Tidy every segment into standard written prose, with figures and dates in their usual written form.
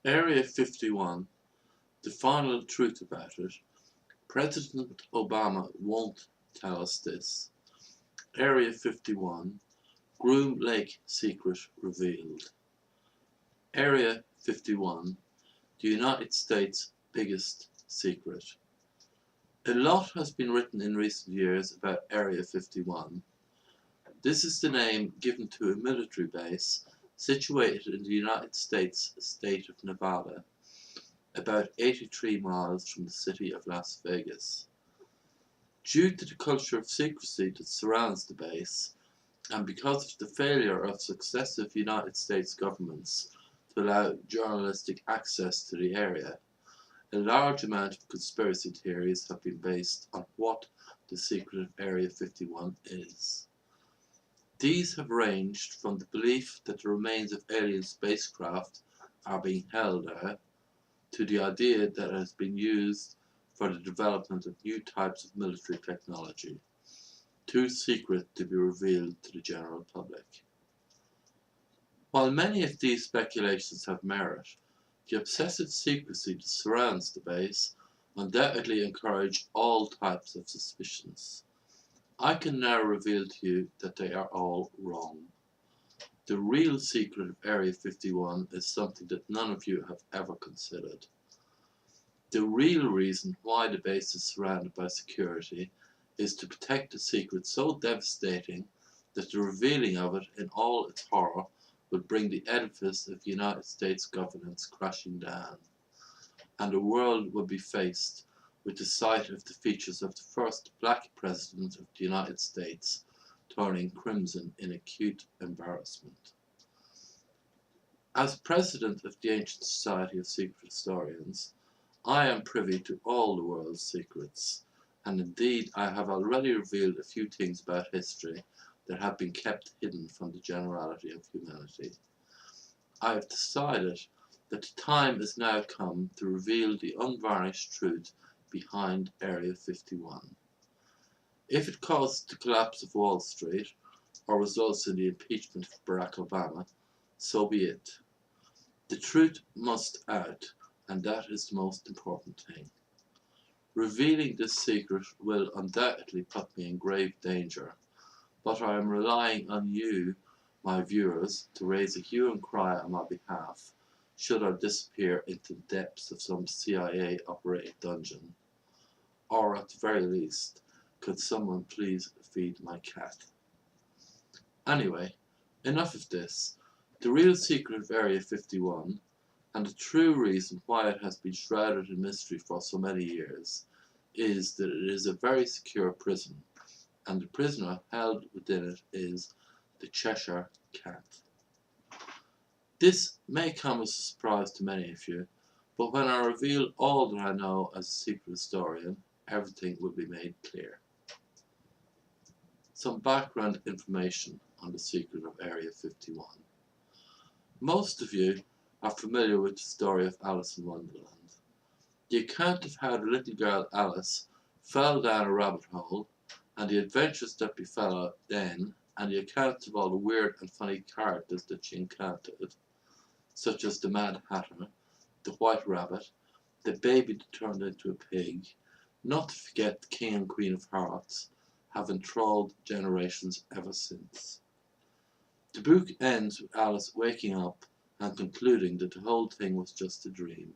Area 51, the final truth about it. President Obama won't tell us this. Area 51, Groom Lake secret revealed. Area 51, the United States' biggest secret. A lot has been written in recent years about Area 51. This is the name given to a military base situated in the United States state of Nevada, about 83 miles from the city of Las Vegas. Due to the culture of secrecy that surrounds the base, and because of the failure of successive United States governments to allow journalistic access to the area, a large amount of conspiracy theories have been based on what the secret of Area 51 is. These have ranged from the belief that the remains of alien spacecraft are being held there, to the idea that it has been used for the development of new types of military technology, too secret to be revealed to the general public. While many of these speculations have merit, the obsessive secrecy that surrounds the base undoubtedly encourages all types of suspicions. I can now reveal to you that they are all wrong. The real secret of Area 51 is something that none of you have ever considered. The real reason why the base is surrounded by security is to protect a secret so devastating that the revealing of it in all its horror would bring the edifice of United States governance crashing down, and the world would be faced with the sight of the features of the first black president of the United States turning crimson in acute embarrassment. As president of the Ancient Society of Secret Historians, I am privy to all the world's secrets, and indeed I have already revealed a few things about history that have been kept hidden from the generality of humanity. I have decided that the time has now come to reveal the unvarnished truth behind Area 51. If it causes the collapse of Wall Street, or results in the impeachment of Barack Obama, so be it. The truth must out, and that is the most important thing. Revealing this secret will undoubtedly put me in grave danger, but I am relying on you, my viewers, to raise a hue and cry on my behalf, should I disappear into the depths of some CIA-operated dungeon. Or at the very least, could someone please feed my cat? Anyway, enough of this. The real secret of Area 51, and the true reason why it has been shrouded in mystery for so many years, is that it is a very secure prison, and the prisoner held within it is the Cheshire Cat. This may come as a surprise to many of you, but when I reveal all that I know as a secret historian, everything will be made clear. Some background information on the secret of Area 51. Most of you are familiar with the story of Alice in Wonderland. The account of how the little girl Alice fell down a rabbit hole, and the adventures that befell her then, and the accounts of all the weird and funny characters that she encountered, such as the Mad Hatter, the White Rabbit, the baby that turned into a pig, not to forget the King and Queen of Hearts, have enthralled generations ever since. The book ends with Alice waking up and concluding that the whole thing was just a dream.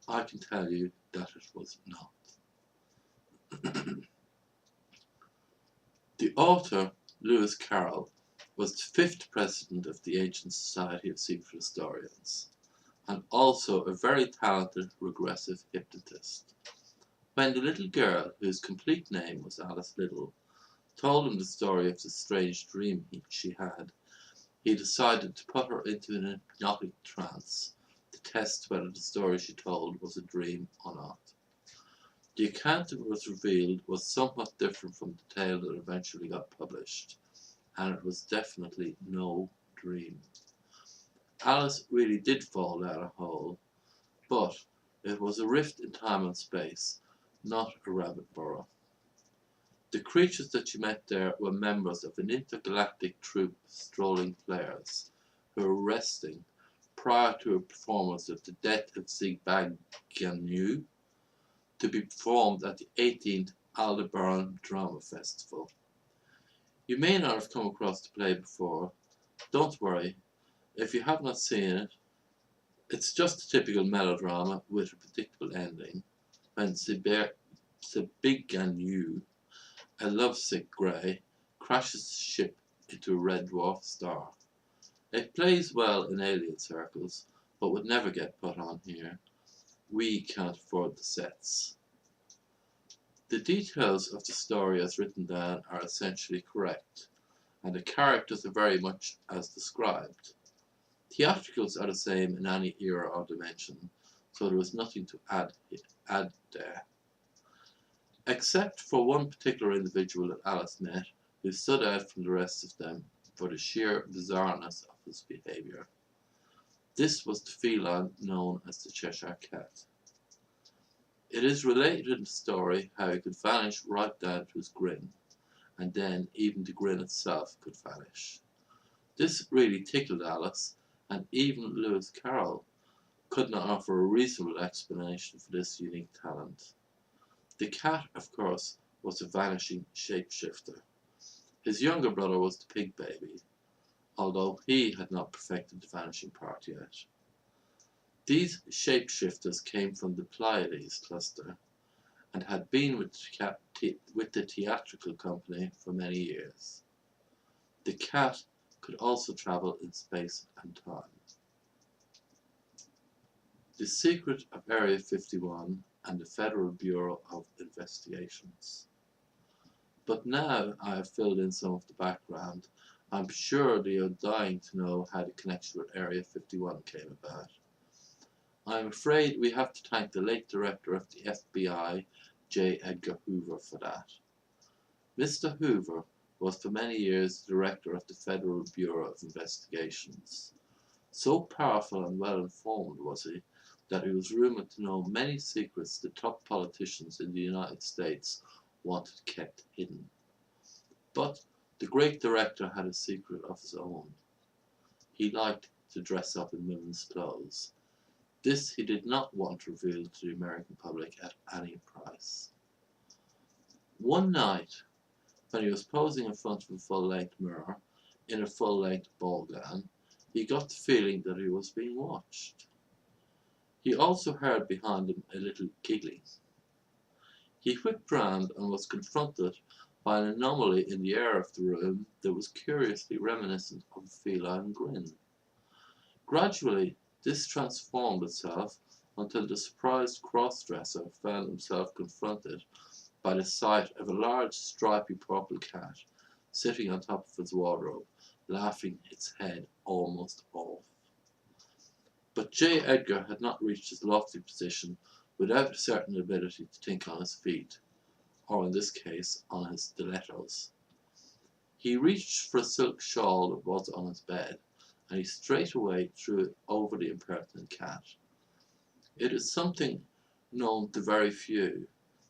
I can tell you that it was not. The author, Lewis Carroll, was the fifth president of the Ancient Society of Secret Historians, and also a very talented regressive hypnotist. When the little girl, whose complete name was Alice Little, told him the story of the strange dream she had, he decided to put her into an hypnotic trance to test whether the story she told was a dream or not. The account that was revealed was somewhat different from the tale that eventually got published, and it was definitely no dream. Alice really did fall down a hole, but it was a rift in time and space, not a rabbit burrow. The creatures that she met there were members of an intergalactic troupe of strolling players who were resting, prior to a performance of The Death of Zigbaganu, to be performed at the 18th Aldebaran Drama Festival. You may not have come across the play before. Don't worry, if you have not seen it, it's just a typical melodrama with a predictable ending when Zigbaganu, a lovesick grey, crashes the ship into a red dwarf star. It plays well in alien circles, but would never get put on here. We can't afford the sets. The details of the story as written down are essentially correct, and the characters are very much as described. Theatricals are the same in any era or dimension, so there was nothing to add there. Except for one particular individual that Alice met, who stood out from the rest of them for the sheer bizarreness of his behaviour. This was the feline known as the Cheshire Cat. It is related in the story how he could vanish right down to his grin, and then even the grin itself could vanish. This really tickled Alice, and even Lewis Carroll could not offer a reasonable explanation for this unique talent. The cat, of course, was a vanishing shapeshifter. His younger brother was the pig baby, although he had not perfected the vanishing part yet. These shapeshifters came from the Pleiades cluster and had been with the theatrical company for many years. The cat could also travel in space and time. The Secret of Area 51 and the Federal Bureau of Investigations. But now I have filled in some of the background, I'm sure they are dying to know how the connection with Area 51 came about. I am afraid we have to thank the late director of the FBI, J. Edgar Hoover, for that. Mr. Hoover was for many years the director of the Federal Bureau of Investigations. So powerful and well informed was he that he was rumoured to know many secrets the top politicians in the United States wanted kept hidden. But the great director had a secret of his own. He liked to dress up in women's clothes. This he did not want revealed to the American public at any price. One night, when he was posing in front of a full-length mirror in a full-length ball gown, he got the feeling that he was being watched. He also heard behind him a little giggling. He whipped round and was confronted by an anomaly in the air of the room that was curiously reminiscent of a feline grin. Gradually, this transformed itself until the surprised cross-dresser found himself confronted by the sight of a large stripy purple cat sitting on top of his wardrobe, laughing its head almost off. But J. Edgar had not reached his lofty position without a certain ability to think on his feet, or in this case, on his stilettos. He reached for a silk shawl that was on his bed, and he straightway threw it over the impertinent cat. It is something known to very few,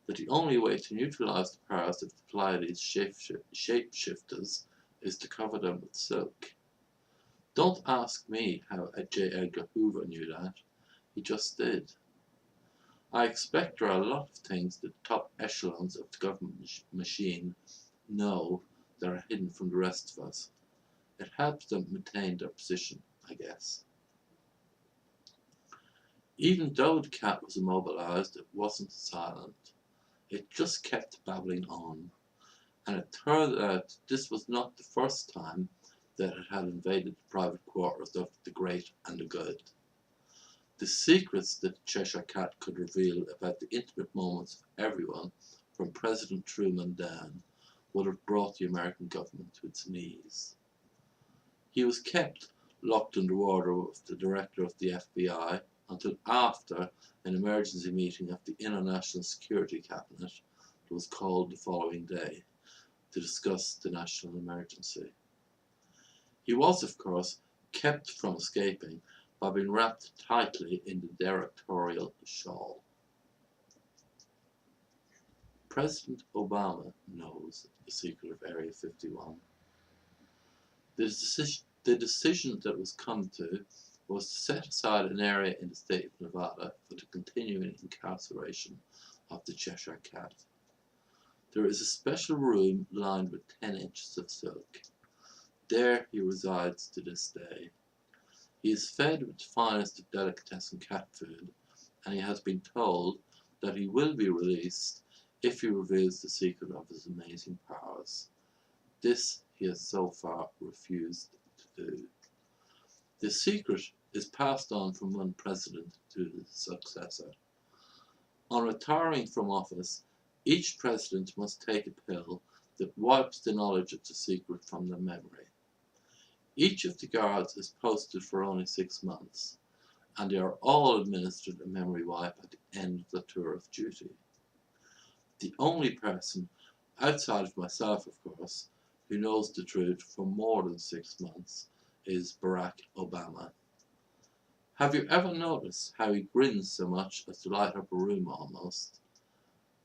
that the only way to neutralize the powers of the Pleiades shapeshifters is to cover them with silk. Don't ask me how J. Edgar Hoover knew that. He just did. I expect there are a lot of things that the top echelons of the government machine know that are hidden from the rest of us. It helps them maintain their position, I guess. Even though the cat was immobilized, it wasn't silent. It just kept babbling on, and it turned out this was not the first time that it had invaded the private quarters of the great and the good. The secrets that the Cheshire Cat could reveal about the intimate moments of everyone, from President Truman down, would have brought the American government to its knees. He was kept locked in the wardrobe of the director of the FBI until after an emergency meeting of the International Security Cabinet that was called the following day to discuss the national emergency. He was, of course, kept from escaping by being wrapped tightly in the directorial shawl. President Obama knows the secret of Area 51. The decision that was come to was to set aside an area in the state of Nevada for the continuing incarceration of the Cheshire Cat. There is a special room lined with 10 inches of silk. There he resides to this day. He is fed with the finest of delicatessen cat food, and he has been told that he will be released if he reveals the secret of his amazing powers. This he has so far refused to do. The secret is passed on from one president to his successor. On retiring from office, each president must take a pill that wipes the knowledge of the secret from their memory. Each of the guards is posted for only 6 months, and they are all administered a memory wipe at the end of the tour of duty. The only person, outside of myself of course, who knows the truth for more than 6 months is Barack Obama. Have you ever noticed how he grins so much as to light up a room almost?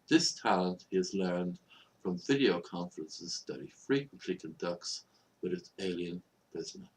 This talent he has learned from video conferences that he frequently conducts with his alien prisoner.